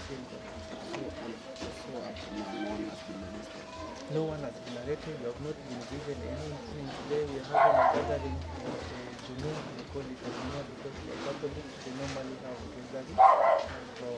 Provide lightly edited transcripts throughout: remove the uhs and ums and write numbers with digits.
feel that. No one has been arrested. We have not been given anything today. We are having a gathering at Junu. We call it a Junu because we are Catholic. They normally have a gathering from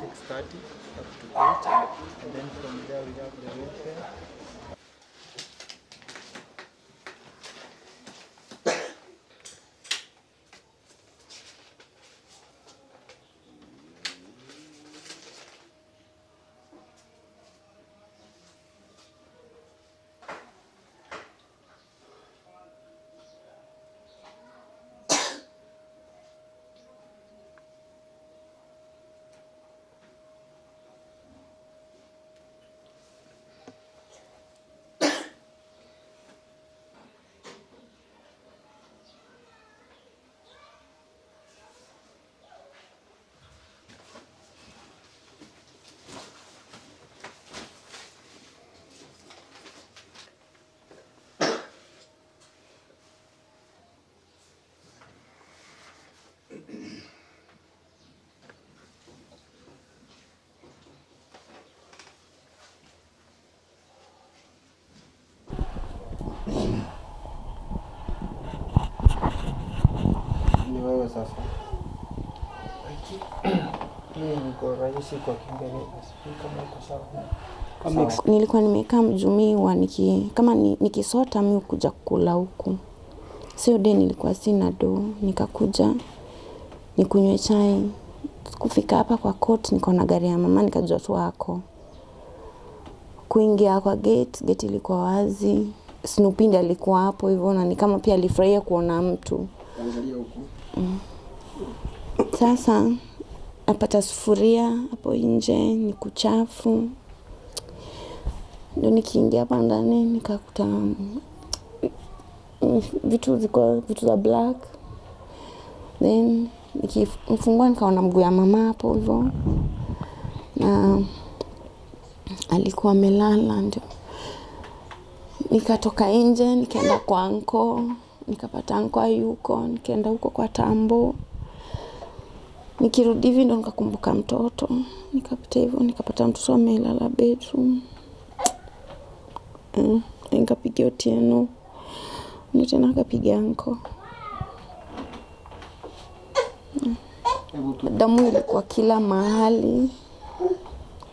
6:30 up to 8. And then from there we have the welfare. Wewe sasa niko rahisi kwa Kiingereza. Nilikuwa nimekaa Mjumiwa kama nikisota mimi kuja kula huku. Sio day nilikuwa sina do, nikakuja nikunywe chai. Kufika hapa kwa court niko na gari ya mama nikajua tu wako. Kuingia kwa gate ilikuwa wazi. Snoopy alikuwa hapo hivyo na ni kama pia alifurahia kuona mtu. Angalia huku. Sasa napata sufuria hapo nje ni kuchafu. Ndio nikiingia hapa ndani nikakuta vitu za black. Then nikifungua nikaona mguu ya mama hapo hivyo. Na alikuwa amelala ndio. Nikatoka nje nikaenda kwa anko, nikapata anko hayuko, nikaenda huko kwa tambo. Nikirudi hivi ndo nikakumbuka mtoto. Nikapita hivyo nikapata mtoto amelala bedroom. Nikapigia Otieno. Tena nikapigia anko. Damu ilikuwa kila mahali.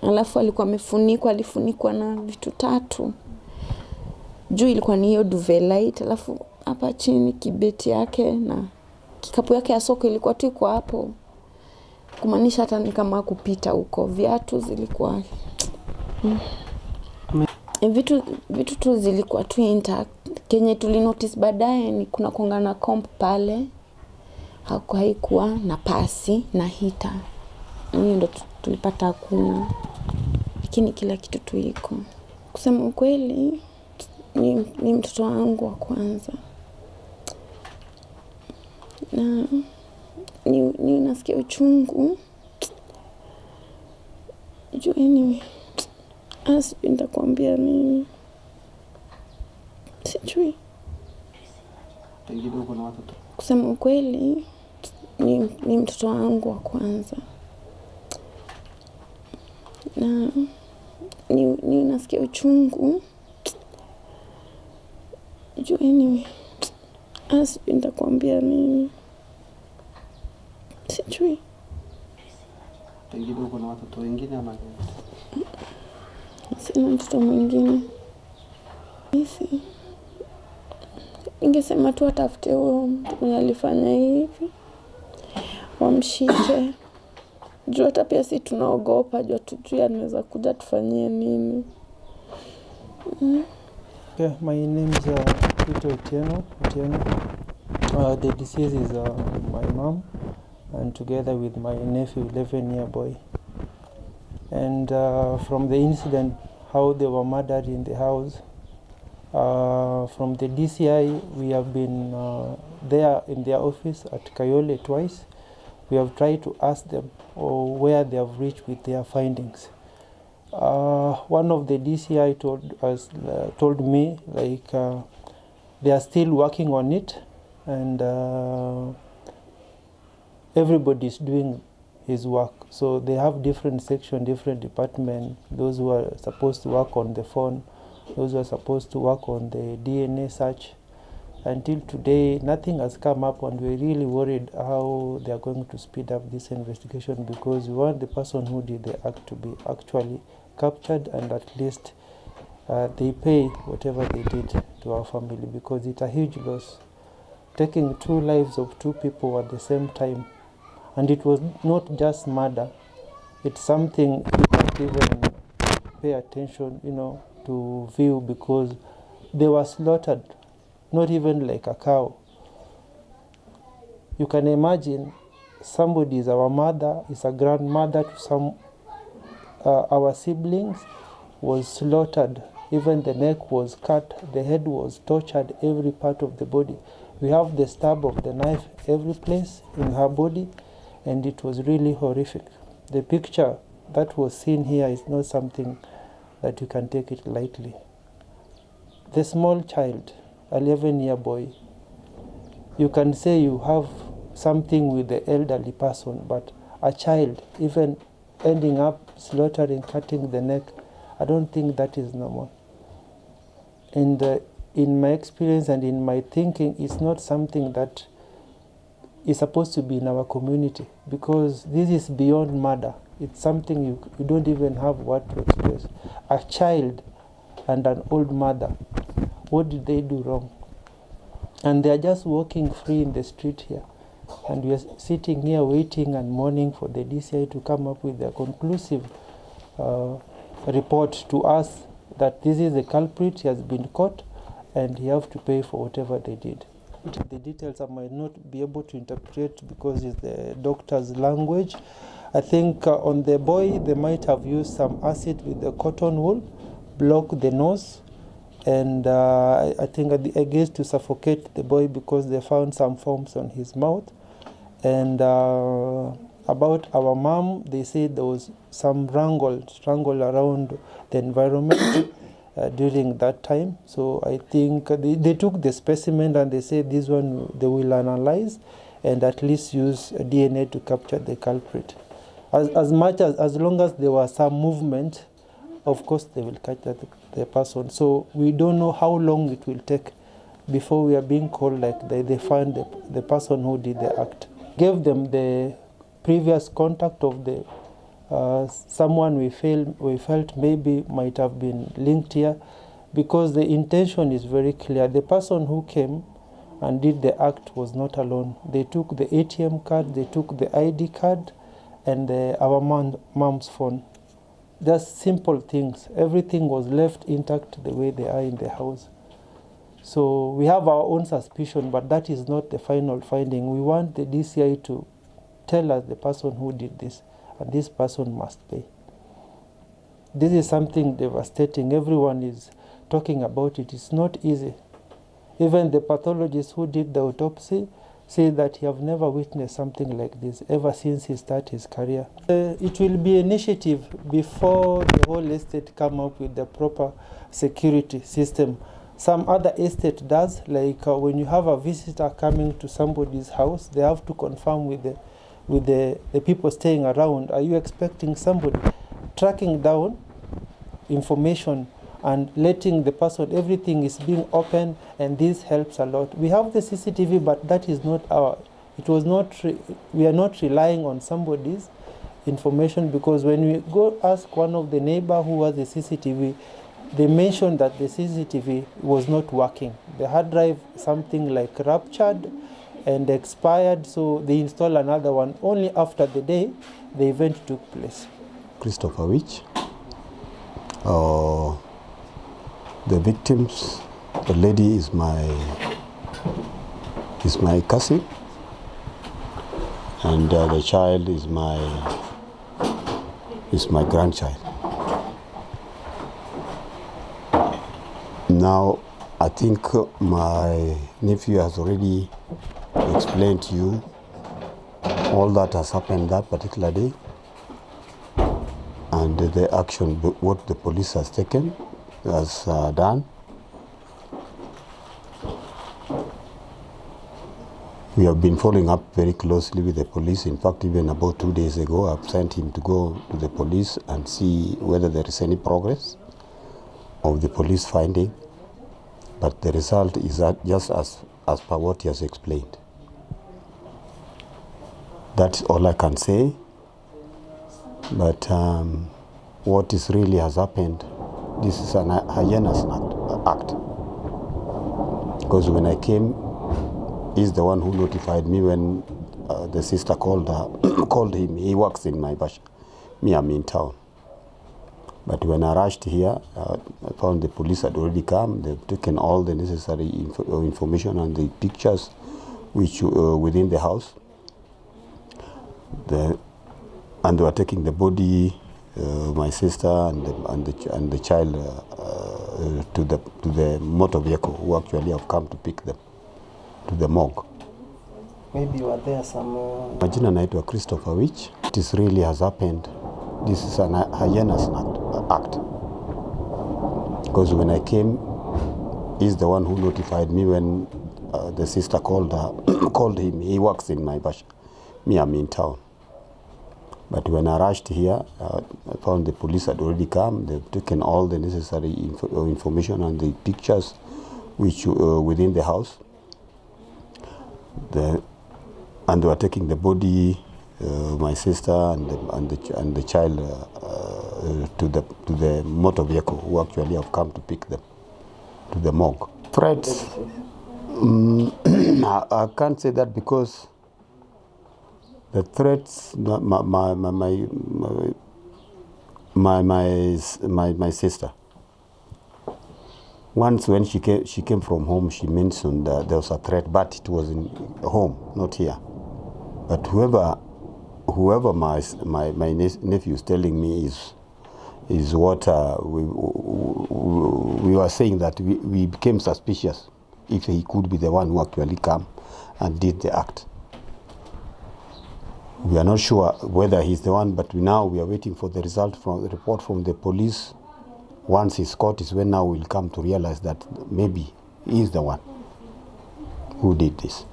Alafu alikuwa alifunikwa na vitu 3. Juu ilikuwa ni hiyo duvet light, alafu hapa chini kibeti yake na kikapu yake ya soko ilikuwa tu iko hapo. Kumaanisha hata ni kama kupita huko. Viatu zilikuwa vitu tu zilikuwa tu intact. Kenye tulinotice baadaye ni kuna kuangana comp pale. Haikuwa na pasi na hita. Hiyo ndo tulipata hakuna. Lakini kila kitu tu iko. Kusema ukweli ni mtoto wangu wa kwanza. Na ni nasikia uchungu. Juu anyway. Sijui nitakwambia nini. Sijui. Pengine uko na watoto. Kusema ukweli ni mtoto wangu wa kwanza. Na ni nasikia uchungu. Juu anyway. Sijui nitakwambia nini. Sijui. Pengine uko na watoto wengine ama sina mtoto mwingine. Ningesema tu atafute huyo mtu mwenye alifanya hivi. Wamshike. Juu hata pia si tunaogopa, juu hatujui anaweza kuja tufanyie nini. Okay, my name is Otieno. The deceased is my mom, and together with my nephew, 11-year boy. And from the incident, how they were murdered in the house, from the DCI, we have been there in their office at Kayole twice. We have tried to ask them where they have reached with their findings. One of the DCI told me they are still working on it, and everybody is doing his work. So they have different sections, different departments, those who are supposed to work on the phone, those who are supposed to work on the DNA search. Until today, nothing has come up, and we're really worried how they are going to speed up this investigation, because we want the person who did the act to be actually captured, and at least they pay whatever they did to our family, because it's a huge loss. Taking 2 lives of 2 people at the same time, and it was not just murder. It's something you can't even pay attention, to view, because they were slaughtered, not even like a cow. You can imagine somebody is our mother, is a grandmother to some our siblings, was slaughtered. Even the neck was cut, the head was tortured, every part of the body. We have the stab of the knife every place in her body, and it was really horrific. The picture that was seen here is not something that you can take it lightly. The small child, 11-year boy, you can say you have something with the elderly person, but a child, even ending up slaughtering, cutting the neck, I don't think that is normal. And in my experience and in my thinking, it's not something that is supposed to be in our community, because this is beyond murder. It's something you don't even have word to express. A child and an old mother, what did they do wrong? And they are just walking free in the street here. And we are sitting here waiting and mourning for the DCI to come up with a conclusive report to us that this is the culprit, he has been caught, and he has to pay for whatever they did. The details I might not be able to interpret because it's the doctor's language. I think on the boy, they might have used some acid with the cotton wool, block the nose, and I think I guess to suffocate the boy, because they found some foams on his mouth. And about our mom, they said there was some strangle around the environment during that time. So I think they took the specimen and they said this one they will analyze and at least use DNA to capture the culprit. As long as there was some movement, of course they will catch the person. So we don't know how long it will take before we are being called, like they find the person who did the act. Gave them the previous contact of the someone we felt maybe might have been linked here, because the intention is very clear. The person who came and did the act was not alone. They took the ATM card, they took the ID card, and our mom's phone. Just simple things. Everything was left intact the way they are in the house. So we have our own suspicion, but that is not the final finding. We want the DCI to tell us the person who did this, and this person must pay. This is something devastating. Everyone is talking about it. It's not easy. Even the pathologist who did the autopsy said that he have never witnessed something like this ever since he started his career. It will be initiative before the whole estate come up with the proper security system. Some other estate does, like when you have a visitor coming to somebody's house, they have to confirm with the people staying around, are you expecting somebody? Tracking down information and letting the person, everything is being open, and this helps a lot. We have the CCTV, but that is not we are not relying on somebody's information, because when we go ask one of the neighbor who has the CCTV, they mentioned that the CCTV was not working. The hard drive, something like ruptured and expired, so they installed another one only after the day the event took place. Christopher Wich. The victims, the lady is my cousin, and the child is my grandchild. Now, I think my nephew has already explained to you all that has happened that particular day, and the action what the police has taken, has done. We have been following up very closely with the police. In fact, even about 2 days ago, I've sent him to go to the police and see whether there is any progress of the police finding. But the result is that just as per what he has explained. That's all I can say. But what is really has happened, this is an heinous act. Because when I came, he's the one who notified me when the sister called him. He works in my bash. Me, I'm in town. But when I rushed here, I found the police had already come. They've taken all the necessary information and the pictures which within the house. And they were taking the body, my sister and the child to the motor vehicle who actually have come to pick them to the morgue. Maybe were there some... Majina naitwa Christopher Wich. This really has happened. This is an heinous act. Because when I came, he's the one who notified me when the sister called him. He works in my bash. Me, I'm in town. But when I rushed here, I found the police had already come. They've taken all the necessary information and the pictures which within the house. And they were taking the body, my sister and the child to the motor vehicle who actually have come to pick them to the morgue. Threats? I can't say that because the threats, my sister. Once when she came from home, she mentioned that there was a threat, but it was in home, not here. But whoever my nephew is telling me is what we were saying, that we became suspicious if he could be the one who actually came and did the act. We are not sure whether he's the one, but now we are waiting for the report from the police. Once he's caught is when now we'll come to realize that maybe he is the one who did this.